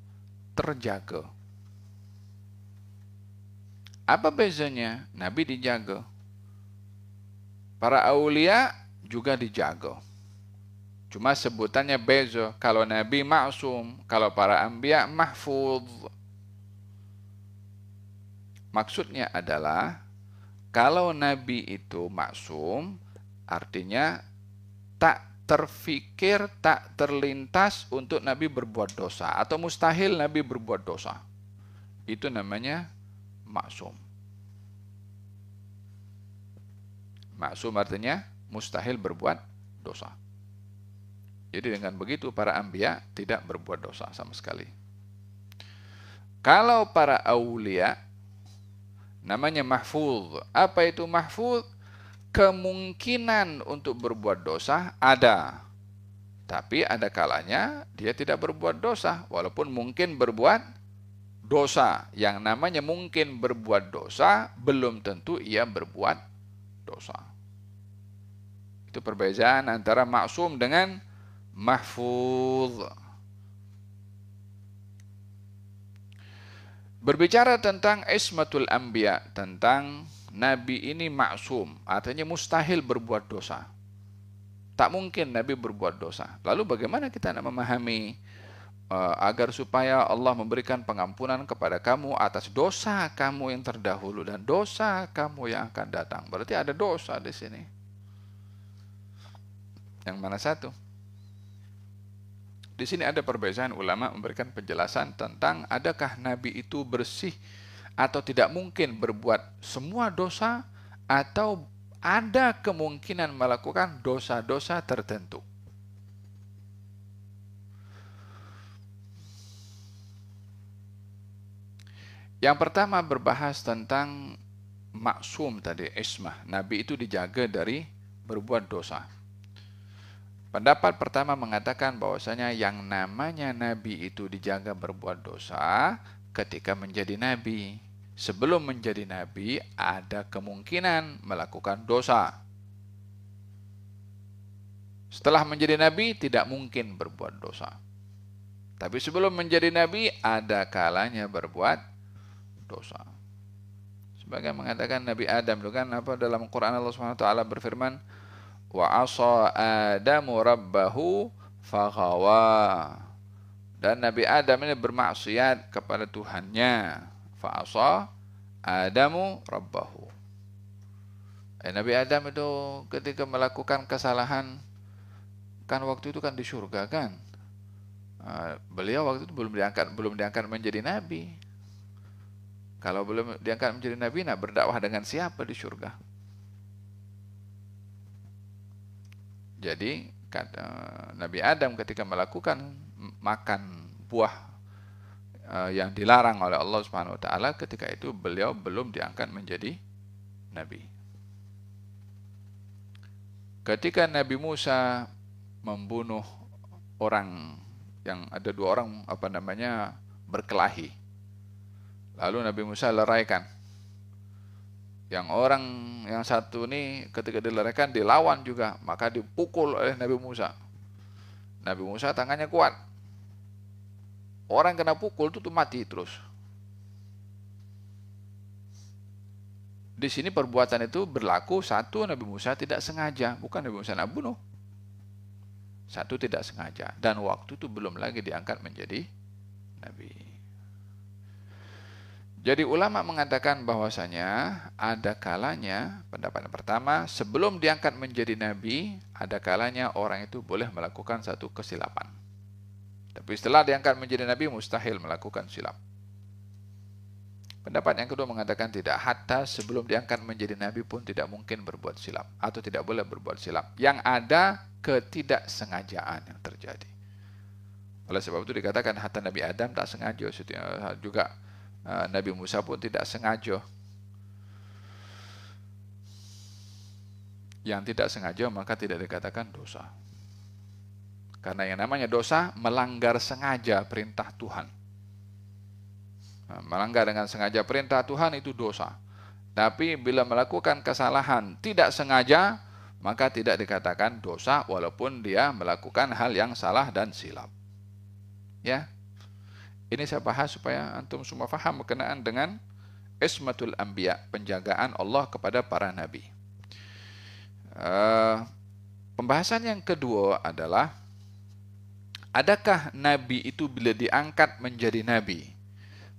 A: Terjaga. Apa bezanya? Nabi dijaga. Para aulia juga dijaga. Cuma sebutannya beza. Kalau Nabi maksum, kalau para anbiya mahfuz. Maksudnya adalah kalau Nabi itu maksum, artinya tak terfikir, tak terlintas untuk Nabi berbuat dosa, atau mustahil Nabi berbuat dosa. Itu namanya maksum. Maksum artinya mustahil berbuat dosa. Jadi dengan begitu para anbiya tidak berbuat dosa sama sekali. Kalau para aulia namanya mahfuz. Apa itu mahfuz? Kemungkinan untuk berbuat dosa ada. Tapi ada kalanya dia tidak berbuat dosa, walaupun mungkin berbuat dosa. Yang namanya mungkin berbuat dosa, belum tentu ia berbuat dosa. Itu perbedaan antara maksum dengan mahfuz. Berbicara tentang ismatul anbiya, tentang Nabi ini maksum, artinya mustahil berbuat dosa. Tak mungkin Nabi berbuat dosa. Lalu bagaimana kita nak memahami agar supaya Allah memberikan pengampunan kepada kamu atas dosa kamu yang terdahulu dan dosa kamu yang akan datang? Berarti ada dosa di sini. Yang mana satu? Di sini ada perbedaan ulama memberikan penjelasan tentang adakah Nabi itu bersih atau tidak mungkin berbuat semua dosa, atau ada kemungkinan melakukan dosa-dosa tertentu. Yang pertama berbahas tentang maksum tadi, ismah. Nabi itu dijaga dari berbuat dosa. Pendapat pertama mengatakan bahwasanya yang namanya Nabi itu dijaga berbuat dosa ketika menjadi Nabi. Sebelum menjadi Nabi ada kemungkinan melakukan dosa. Setelah menjadi Nabi tidak mungkin berbuat dosa. Tapi sebelum menjadi Nabi ada kalanya berbuat dosa. Sebagai mengatakan Nabi Adam itu kan apa, dalam Quran Allah Subhanahu wa taala berfirman, wa asa Adamu rabbahu faghawa. Dan Nabi Adam ini bermaksiat kepada Tuhannya. Fa asa Adamu rabbahu. Nabi Adam itu ketika melakukan kesalahan, kan waktu itu kan di surga kan. Beliau waktu itu belum diangkat menjadi nabi. Kalau belum diangkat menjadi nabi, nah berdakwah dengan siapa di surga? Jadi Nabi Adam ketika melakukan makan buah yang dilarang oleh Allah Subhanahu wa taala, ketika itu beliau belum diangkat menjadi nabi. Ketika Nabi Musa membunuh orang, yang ada dua orang berkelahi, lalu Nabi Musa leraikan. Yang orang yang satu ini ketika dileraikan dilawan juga, maka dipukul oleh Nabi Musa. Nabi Musa tangannya kuat. Orang kena pukul itu tuh mati terus. Di sini perbuatan itu berlaku, satu, Nabi Musa tidak sengaja, bukan Nabi Musa nak bunuh. Satu, tidak sengaja, dan waktu itu belum lagi diangkat menjadi nabi. Jadi ulama mengatakan bahwasanya ada kalanya, pendapat yang pertama, sebelum diangkat menjadi nabi, ada kalanya orang itu boleh melakukan satu kesilapan. Tapi setelah diangkat menjadi nabi, mustahil melakukan silap. Pendapat yang kedua mengatakan tidak, hatta sebelum diangkat menjadi nabi pun tidak mungkin berbuat silap, atau tidak boleh berbuat silap. Yang ada ketidaksengajaan yang terjadi. Oleh sebab itu dikatakan hatta Nabi Adam tak sengaja, juga Nabi Musa pun tidak sengaja. Yang tidak sengaja maka tidak dikatakan dosa. Karena yang namanya dosa melanggar sengaja perintah Tuhan. Melanggar dengan sengaja perintah Tuhan itu dosa. Tapi bila melakukan kesalahan tidak sengaja, maka tidak dikatakan dosa walaupun dia melakukan hal yang salah dan silap. Ya. Ini saya bahas supaya antum semua faham berkenaan dengan ismatul anbiya, penjagaan Allah kepada para nabi. Pembahasan yang kedua adalah, adakah Nabi itu bila diangkat menjadi Nabi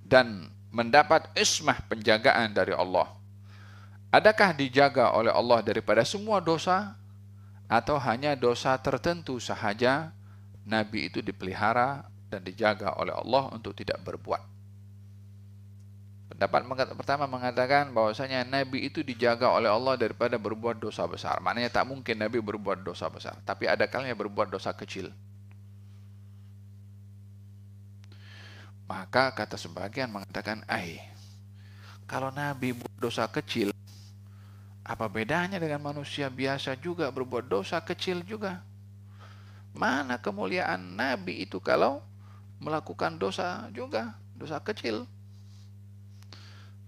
A: dan mendapat ismah penjagaan dari Allah, adakah dijaga oleh Allah daripada semua dosa, atau hanya dosa tertentu sahaja Nabi itu dipelihara dan dijaga oleh Allah untuk tidak berbuat? Pendapat pertama mengatakan bahwasanya Nabi itu dijaga oleh Allah daripada berbuat dosa besar. Maknanya tak mungkin Nabi berbuat dosa besar, tapi ada kalanya berbuat dosa kecil. Maka kata sebagian mengatakan, kalau Nabi buat dosa kecil, apa bedanya dengan manusia biasa juga berbuat dosa kecil juga? Mana kemuliaan Nabi itu kalau melakukan dosa juga, dosa kecil?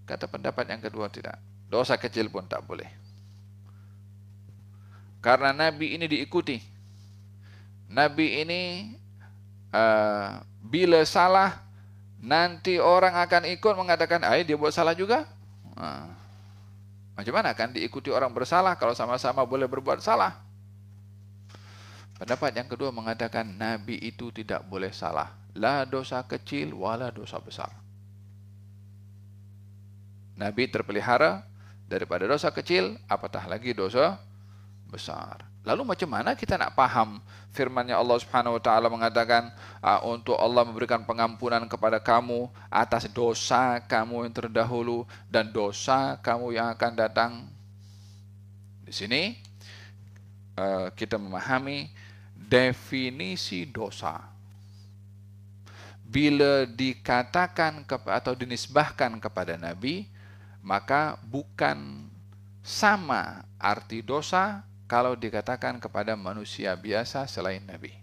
A: Kata pendapat yang kedua, tidak. Dosa kecil pun tak boleh. Karena Nabi ini diikuti. Nabi ini bila salah, nanti orang akan ikut mengatakan, dia buat salah juga. Macam mana kan diikuti orang bersalah kalau sama-sama boleh berbuat salah? Pendapat yang kedua mengatakan Nabi itu tidak boleh salah. La dosa kecil wala dosa besar. Nabi terpelihara daripada dosa kecil, apatah lagi dosa besar. Lalu macam mana kita nak paham firman-Nya Allah Subhanahu wa taala mengatakan, untuk Allah memberikan pengampunan kepada kamu atas dosa kamu yang terdahulu dan dosa kamu yang akan datang? Di sini kita memahami definisi dosa. Bila dikatakan atau dinisbahkan kepada Nabi, maka bukan sama arti dosa kalau dikatakan kepada manusia biasa selain Nabi.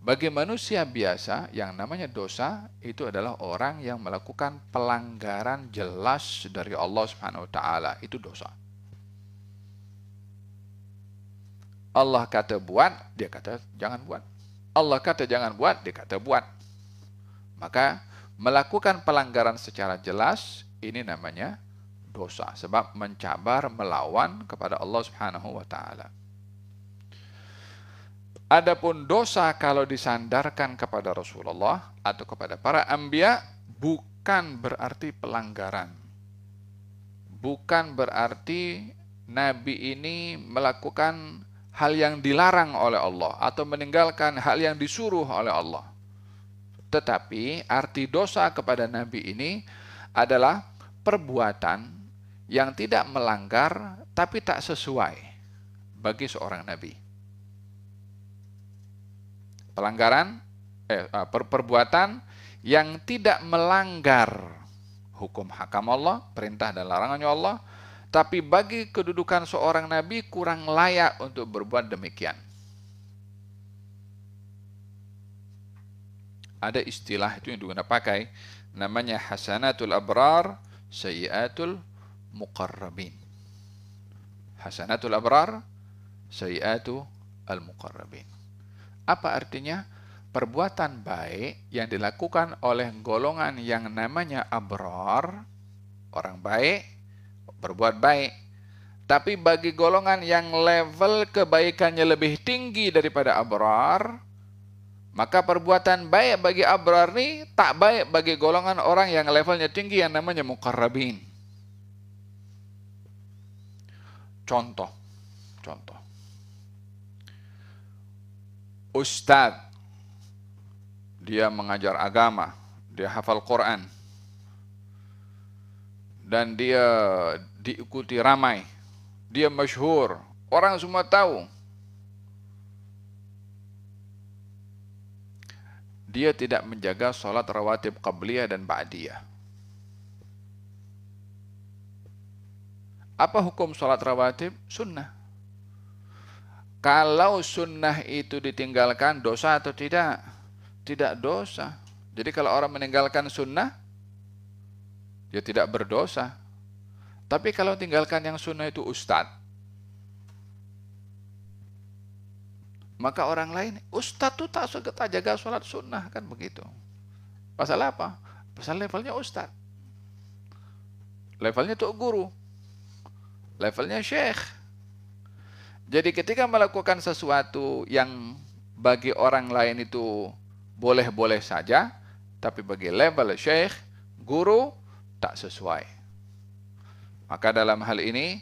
A: Bagi manusia biasa, yang namanya dosa itu adalah orang yang melakukan pelanggaran jelas dari Allah Subhanahu wa taala, itu dosa. Allah kata buat, dia kata jangan buat. Allah kata jangan buat, dia kata buat. Maka melakukan pelanggaran secara jelas, ini namanya dosa, sebab mencabar, melawan kepada Allah Subhanahu wa taala. Adapun dosa kalau disandarkan kepada Rasulullah atau kepada para anbiya, bukan berarti pelanggaran. Bukan berarti Nabi ini melakukan hal yang dilarang oleh Allah atau meninggalkan hal yang disuruh oleh Allah. Tetapi arti dosa kepada Nabi ini adalah perbuatan yang tidak melanggar tapi tak sesuai bagi seorang Nabi. Perbuatan yang tidak melanggar hukum hakam Allah, perintah dan larangannya Allah, tapi bagi kedudukan seorang Nabi kurang layak untuk berbuat demikian. Ada istilah itu yang digunakan pakai, namanya hasanatul abrar, sayyiatul muqarrabin. Hasanatul abrar, sayyiatul muqarrabin. Apa artinya? Perbuatan baik yang dilakukan oleh golongan yang namanya abrar, orang baik, berbuat baik. Tapi bagi golongan yang level kebaikannya lebih tinggi daripada abrar, maka perbuatan baik bagi abrar ini tak baik bagi golongan orang yang levelnya tinggi yang namanya muqarrabin. Contoh. Ustaz, dia mengajar agama, dia hafal Quran, dan dia diikuti ramai, dia masyhur, orang semua tahu. Dia tidak menjaga sholat rawatib qabliyah dan ba'diyah. Apa hukum sholat rawatib? Sunnah. Kalau sunnah itu ditinggalkan, dosa atau tidak? Tidak dosa. Jadi kalau orang meninggalkan sunnah, dia tidak berdosa. Tapi kalau tinggalkan yang sunnah itu ustadz, maka orang lain, ustadz itu tak jaga sholat sunnah, kan begitu. Pasal apa? Pasal levelnya ustadz, levelnya tok guru, levelnya syekh. Jadi ketika melakukan sesuatu yang bagi orang lain itu boleh-boleh saja, tapi bagi level syekh, guru, tak sesuai. Maka dalam hal ini,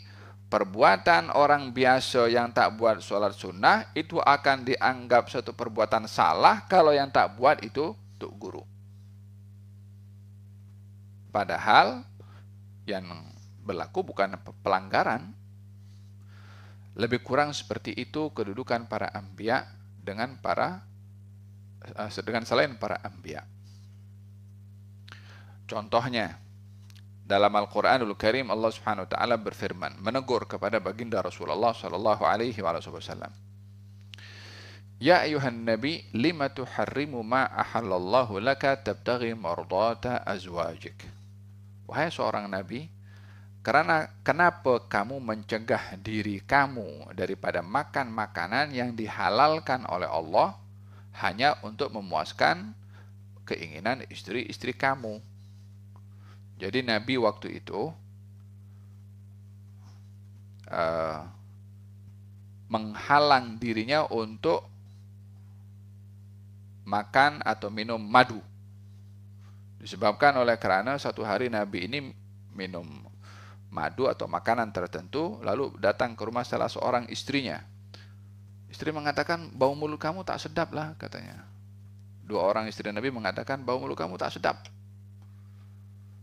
A: perbuatan orang biasa yang tak buat sholat sunnah itu akan dianggap satu perbuatan salah kalau yang tak buat itu untuk guru. Padahal yang berlaku bukan pelanggaran. Lebih kurang seperti itu kedudukan para anbiya dengan selain para anbiya. Contohnya, dalam Al-Quranul Karim Allah Subhanahu wa taala berfirman menegur kepada baginda Rasulullah sallallahu alaihi wasallam. Ya ayuhan nabi, lima tuharrimu ma ahallallahu laka tabtaghi mardata azwajik. Wahai seorang nabi, kenapa kamu mencegah diri kamu daripada makan makanan yang dihalalkan oleh Allah hanya untuk memuaskan keinginan istri-istri kamu? Jadi Nabi waktu itu menghalang dirinya untuk makan atau minum madu. Disebabkan oleh karena satu hari Nabi ini minum madu atau makanan tertentu, lalu datang ke rumah salah seorang istrinya. Istri mengatakan, bau mulut kamu tak sedap lah, katanya. Dua orang istri Nabi mengatakan, bau mulut kamu tak sedap.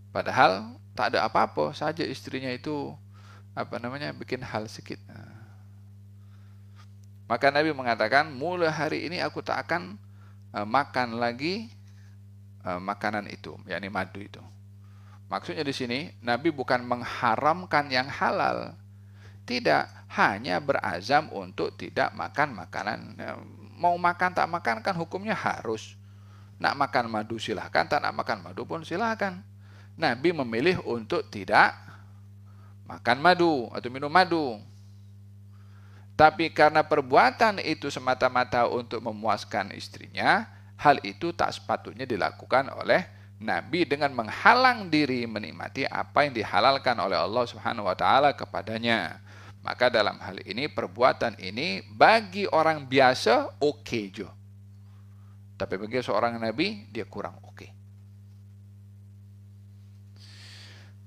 A: Padahal tak ada apa-apa saja istrinya itu bikin hal sedikit. Maka Nabi mengatakan, mulai hari ini aku tak akan makan lagi makanan itu, yakni madu itu. Maksudnya di sini Nabi bukan mengharamkan yang halal. Tidak, hanya berazam untuk tidak makan makanan. Mau makan tak makan kan hukumnya harus. Nak makan madu silahkan, tak nak makan madu pun silahkan. Nabi memilih untuk tidak makan madu atau minum madu. Tapi karena perbuatan itu semata-mata untuk memuaskan istrinya, hal itu tak sepatutnya dilakukan oleh Nabi dengan menghalang diri menikmati apa yang dihalalkan oleh Allah Subhanahu wa taala kepadanya. Maka dalam hal ini perbuatan ini bagi orang biasa oke jo. Tapi bagi seorang Nabi dia kurang oke.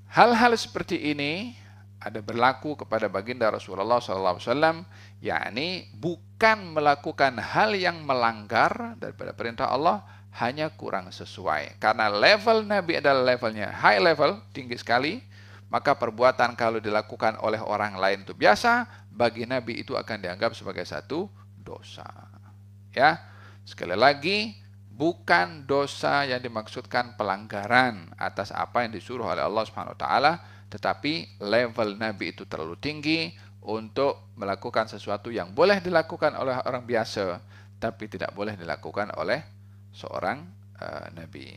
A: Hal-hal seperti ini ada berlaku kepada baginda Rasulullah SAW, yakni bukan melakukan hal yang melanggar daripada perintah Allah, hanya kurang sesuai. Karena level Nabi adalah levelnya high level, tinggi sekali, maka perbuatan kalau dilakukan oleh orang lain itu biasa, bagi Nabi itu akan dianggap sebagai satu dosa. Ya, sekali lagi, bukan dosa yang dimaksudkan pelanggaran atas apa yang disuruh oleh Allah Subhanahu wa taala, tetapi level Nabi itu terlalu tinggi untuk melakukan sesuatu yang boleh dilakukan oleh orang biasa, tapi tidak boleh dilakukan oleh seorang Nabi.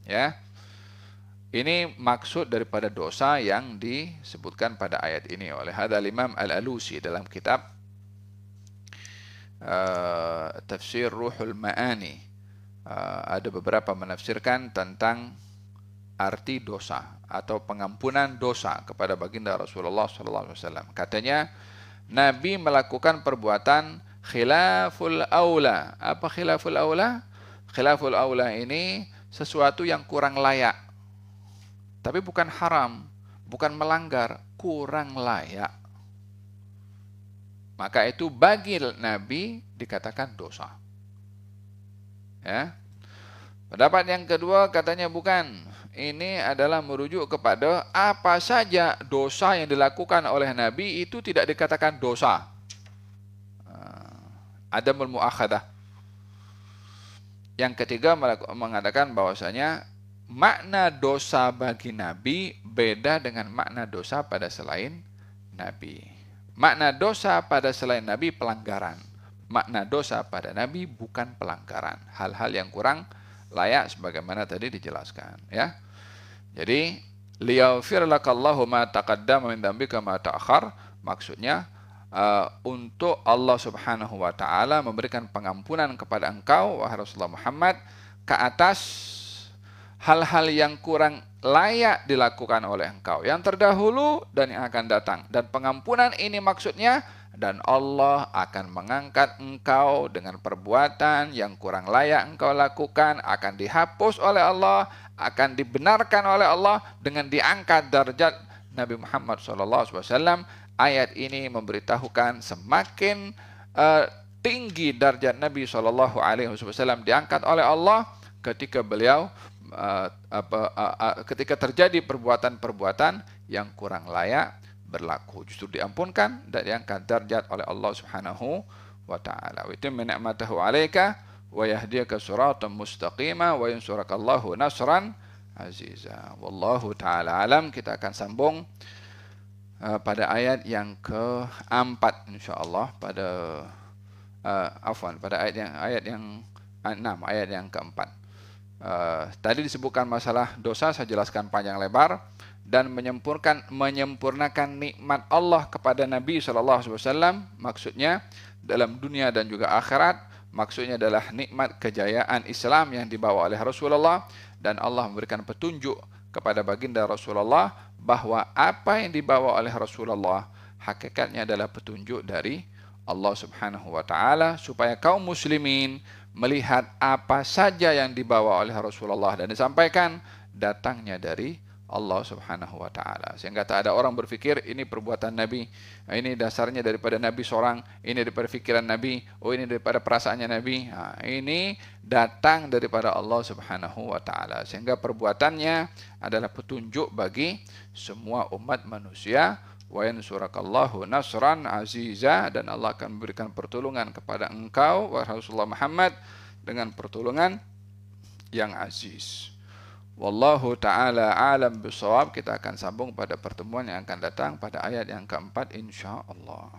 A: Ya, ini maksud daripada dosa yang disebutkan pada ayat ini oleh Hadzal Imam Al-Alusi dalam kitab Tafsir Ruhul Ma'ani. Ada beberapa menafsirkan tentang arti dosa atau pengampunan dosa kepada baginda Rasulullah SAW. Katanya Nabi melakukan perbuatan khilaful aula. Apa khilaful aula? Khilaful aula ini sesuatu yang kurang layak. Tapi bukan haram, bukan melanggar, kurang layak. Maka itu bagi Nabi dikatakan dosa. Ya. Pendapat yang kedua katanya bukan. Ini adalah merujuk kepada apa saja dosa yang dilakukan oleh Nabi itu tidak dikatakan dosa. Adamul muakhadah. Yang ketiga mengatakan bahwasanya makna dosa bagi Nabi beda dengan makna dosa pada selain Nabi. Makna dosa pada selain Nabi pelanggaran. Makna dosa pada Nabi bukan pelanggaran. Hal-hal yang kurang layak sebagaimana tadi dijelaskan, ya. Jadi liyaghfir lakallahu ma taqaddama min dzambika ma ta'akhkhar, maksudnya untuk Allah Subhanahu wa taala memberikan pengampunan kepada engkau wahai Rasulullah Muhammad ke atas hal-hal yang kurang layak dilakukan oleh engkau yang terdahulu dan yang akan datang. Dan pengampunan ini maksudnya dan Allah akan mengangkat engkau dengan perbuatan yang kurang layak engkau lakukan, akan dihapus oleh Allah, akan dibenarkan oleh Allah dengan diangkat derajat Nabi Muhammad SAW. Ayat ini memberitahukan semakin tinggi derajat Nabi SAW diangkat oleh Allah ketika beliau ketika terjadi perbuatan-perbuatan yang kurang layak berlaku, justru diampunkan dan diangkat derajat oleh Allah Subhanahu wa taala. Wa yutimmu ni'matahu 'alaika wa yahdiyaka siratan mustaqima wa yansurakallahu nasran aziza. Wallahu taala alam. Kita akan sambung pada ayat yang keempat insyaallah, pada pada ayat yang 6, ayat yang keempat. Tadi disebutkan masalah dosa, saya jelaskan panjang lebar, dan menyempurnakan nikmat Allah kepada Nabi SAW, maksudnya dalam dunia dan juga akhirat. Maksudnya adalah nikmat kejayaan Islam yang dibawa oleh Rasulullah, dan Allah memberikan petunjuk kepada baginda Rasulullah bahwa apa yang dibawa oleh Rasulullah hakikatnya adalah petunjuk dari Allah Subhanahu wa taala, supaya kaum muslimin melihat apa saja yang dibawa oleh Rasulullah dan disampaikan datangnya dari Allah Subhanahu wa taala, sehingga tak ada orang berpikir ini perbuatan Nabi, ini dasarnya daripada Nabi seorang, ini daripada pikiran Nabi, oh ini daripada perasaannya Nabi. Ini datang daripada Allah Subhanahu wa taala, sehingga perbuatannya adalah petunjuk bagi semua umat manusia. Wa yansurakallahu nasran aziza, dan Allah akan memberikan pertolongan kepada engkau wahai Rasulullah Muhammad dengan pertolongan yang aziz. Wallahu ta'ala alam bisawab. Kita akan sambung pada pertemuan yang akan datang pada ayat yang keempat insyaallah.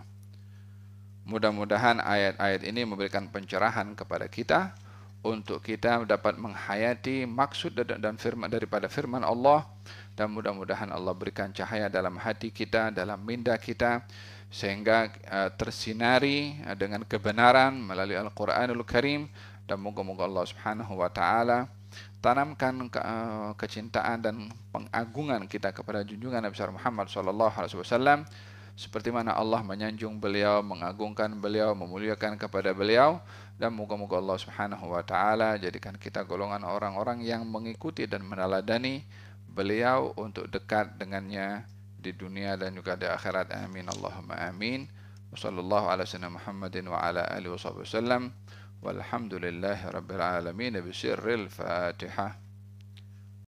A: Mudah-mudahan ayat-ayat ini memberikan pencerahan kepada kita untuk kita dapat menghayati maksud dan firman daripada firman Allah, dan mudah-mudahan Allah berikan cahaya dalam hati kita, dalam minda kita, sehingga tersinari dengan kebenaran melalui Al-Quranul Karim. Dan moga-moga Allah Subhanahu wa taala tanamkan kecintaan dan pengagungan kita kepada junjungan Nabi Muhammad SAW, seperti mana Allah menyanjung beliau, mengagungkan beliau, memuliakan kepada beliau. Dan moga-moga Allah Subhanahu wa taala jadikan kita golongan orang-orang yang mengikuti dan meneladani beliau untuk dekat dengannya di dunia dan juga di akhirat. Amin Allahumma amin. Wassallallahu ala sayyidina Muhammadin wa ala alihi wasallam. Walhamdulillahi rabbil alamin. Bisirril Fatihah.